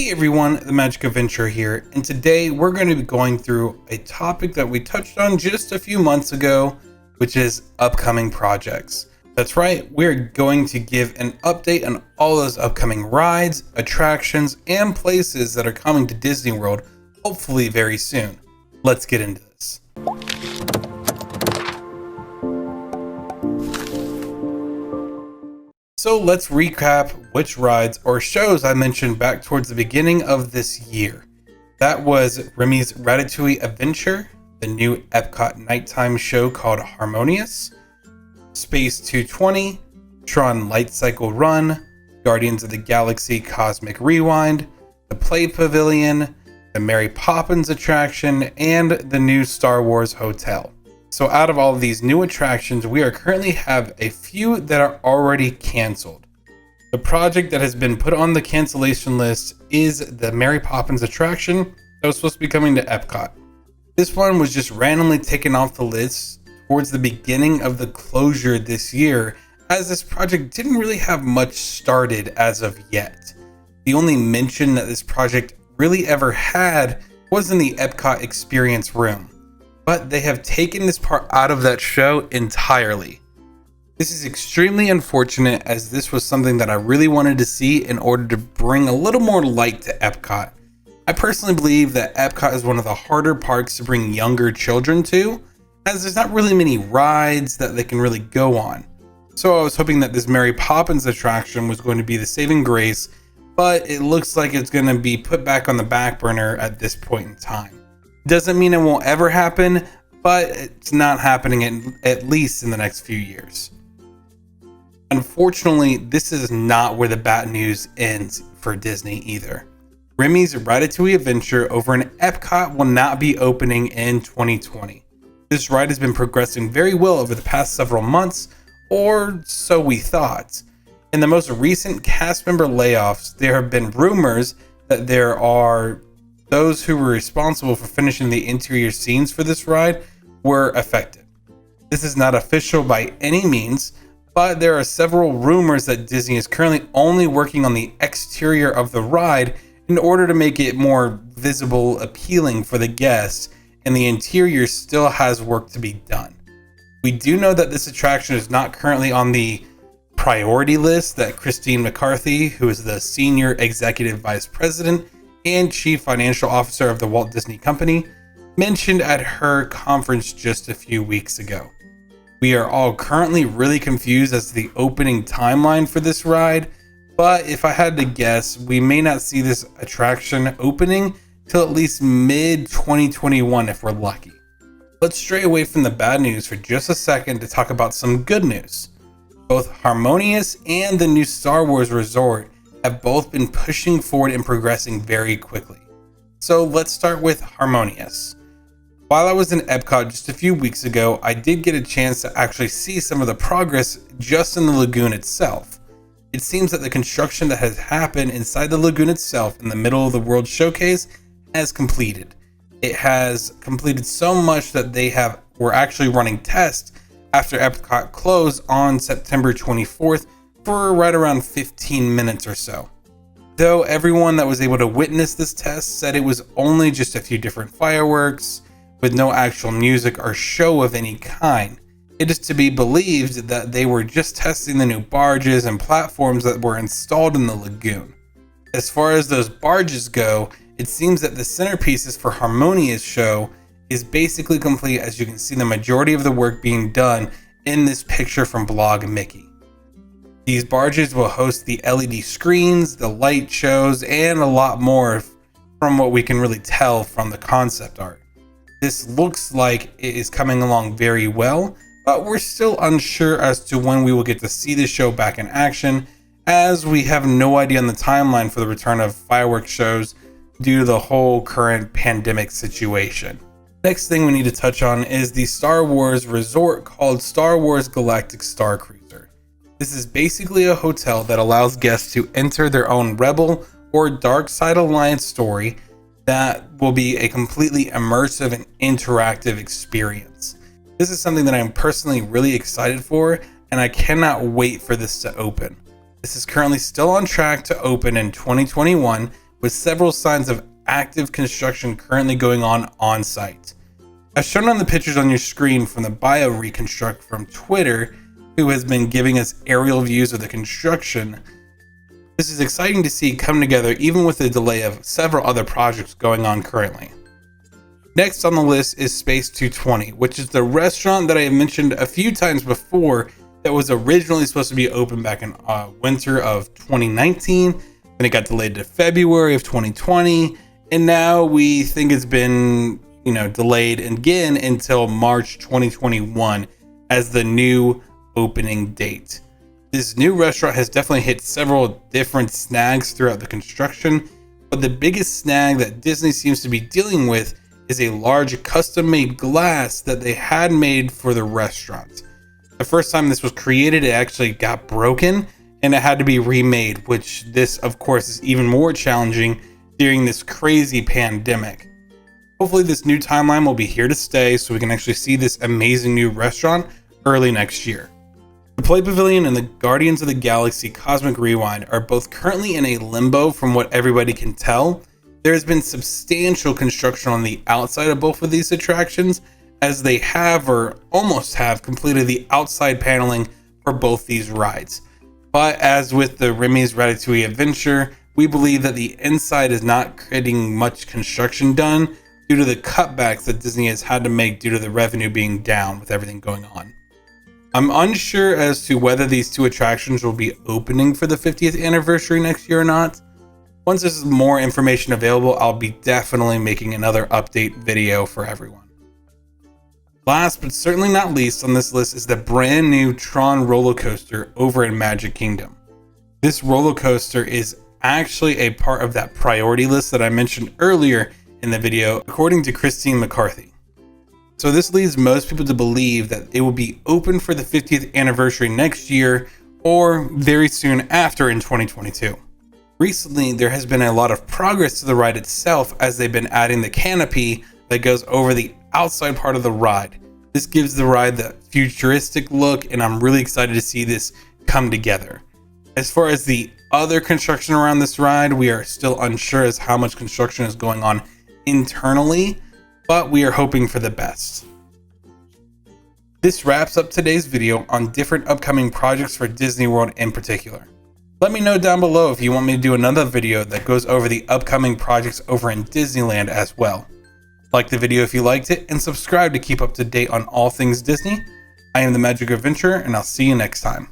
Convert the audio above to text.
Hey everyone, the Magic Adventure here, and today we're going to be going through a topic that we touched on just a few months ago, which is upcoming projects. That's right, we're going to give an update on all those upcoming rides, attractions, and places that are coming to Disney World, hopefully very soon. Let's get into this. So let's recap which rides or shows I mentioned back towards the beginning of this year. That was Remy's Ratatouille Adventure, the new Epcot nighttime show called Harmonious, Space 220, Tron Light Cycle Run, Guardians of the Galaxy Cosmic Rewind, the Play Pavilion, the Mary Poppins attraction, and the new Star Wars Hotel. So out of all of these new attractions, we currently have a few that are already canceled. The project that has been put on the cancellation list is the Mary Poppins attraction that was supposed to be coming to Epcot. This one was just randomly taken off the list towards the beginning of the closure this year, as this project didn't really have much started as of yet. The only mention that this project really ever had was in the Epcot Experience Room, but they have taken this part out of that show entirely. This is extremely unfortunate, as this was something that I really wanted to see in order to bring a little more light to Epcot. I personally believe that Epcot is one of the harder parks to bring younger children to, as there's not really many rides that they can really go on. So I was hoping that this Mary Poppins attraction was going to be the saving grace, but it looks like it's going to be put back on the back burner at this point in time. Doesn't mean it won't ever happen, but it's not happening at least in the next few years. Unfortunately, this is not where the bad news ends for Disney either. Remy's Ratatouille Adventure over in Epcot will not be opening in 2020. This ride has been progressing very well over the past several months, or so we thought. In the most recent cast member layoffs, there have been rumors that there are those who were responsible for finishing the interior scenes for this ride were affected. This is not official by any means, but there are several rumors that Disney is currently only working on the exterior of the ride in order to make it more visible, appealing for the guests, and the interior still has work to be done. We do know that this attraction is not currently on the priority list that Christine McCarthy, who is the Senior Executive Vice President and Chief Financial Officer of the Walt Disney Company, mentioned at her conference just a few weeks ago. We are all currently really confused as to the opening timeline for this ride, but if I had to guess, we may not see this attraction opening till at least mid-2021 if we're lucky. Let's stray away from the bad news for just a second to talk about some good news. Both Harmonious and the new Star Wars Resort have both been pushing forward and progressing very quickly. So let's start with Harmonious. While I was in Epcot just a few weeks ago, I did get a chance to actually see some of the progress just in the lagoon itself. It seems that the construction that has happened inside the lagoon itself in the middle of the World Showcase has completed. It has completed so much that they were actually running tests after Epcot closed on September 24th for right around 15 minutes or so. Though everyone that was able to witness this test said it was only just a few different fireworks with no actual music or show of any kind. It is to be believed that they were just testing the new barges and platforms that were installed in the lagoon. As far as those barges go, it seems that the centerpieces for Harmonious show is basically complete, as you can see the majority of the work being done in this picture from Blog Mickey. These barges will host the LED screens, the light shows, and a lot more from what we can really tell from the concept art. This looks like it is coming along very well, but we're still unsure as to when we will get to see the show back in action, as we have no idea on the timeline for the return of fireworks shows due to the whole current pandemic situation. Next thing we need to touch on is the Star Wars resort called Star Wars Galactic Star Cruiser. This is basically a hotel that allows guests to enter their own Rebel or Dark Side Alliance story that will be a completely immersive and interactive experience. This is something that I'm personally really excited for, and I cannot wait for this to open. This is currently still on track to open in 2021, with several signs of active construction currently going on site. As shown on the pictures on your screen from the Bio Reconstruct from Twitter, who has been giving us aerial views of the construction, this is exciting to see come together even with the delay of several other projects going on currently. Next on the list is Space 220, which is the restaurant that I have mentioned a few times before that was originally supposed to be open back in winter of 2019. Then it got delayed to February of 2020. And now we think it's been, delayed again until March 2021 as the new opening date. This new restaurant has definitely hit several different snags throughout the construction, but the biggest snag that Disney seems to be dealing with is a large custom-made glass that they had made for the restaurant. The first time this was created, it actually got broken and it had to be remade, which this, of course, is even more challenging during this crazy pandemic. Hopefully this new timeline will be here to stay so we can actually see this amazing new restaurant early next year. The Play Pavilion and the Guardians of the Galaxy Cosmic Rewind are both currently in a limbo from what everybody can tell. There has been substantial construction on the outside of both of these attractions, as they have or almost have completed the outside paneling for both these rides. But as with the Remy's Ratatouille Adventure, we believe that the inside is not getting much construction done due to the cutbacks that Disney has had to make due to the revenue being down with everything going on. I'm unsure as to whether these two attractions will be opening for the 50th anniversary next year or not. Once there's more information available, I'll be definitely making another update video for everyone. Last but certainly not least on this list is the brand new Tron roller coaster over in Magic Kingdom. This roller coaster is actually a part of that priority list that I mentioned earlier in the video, according to Christine McCarthy. So this leads most people to believe that it will be open for the 50th anniversary next year or very soon after in 2022. Recently, there has been a lot of progress to the ride itself as they've been adding the canopy that goes over the outside part of the ride. This gives the ride that futuristic look, and I'm really excited to see this come together. As far as the other construction around this ride, we are still unsure as how much construction is going on internally, but we are hoping for the best. This wraps up today's video on different upcoming projects for Disney World in particular. Let me know down below if you want me to do another video that goes over the upcoming projects over in Disneyland as well. Like the video if you liked it, and subscribe to keep up to date on all things Disney. I am the Magic Adventurer, and I'll see you next time.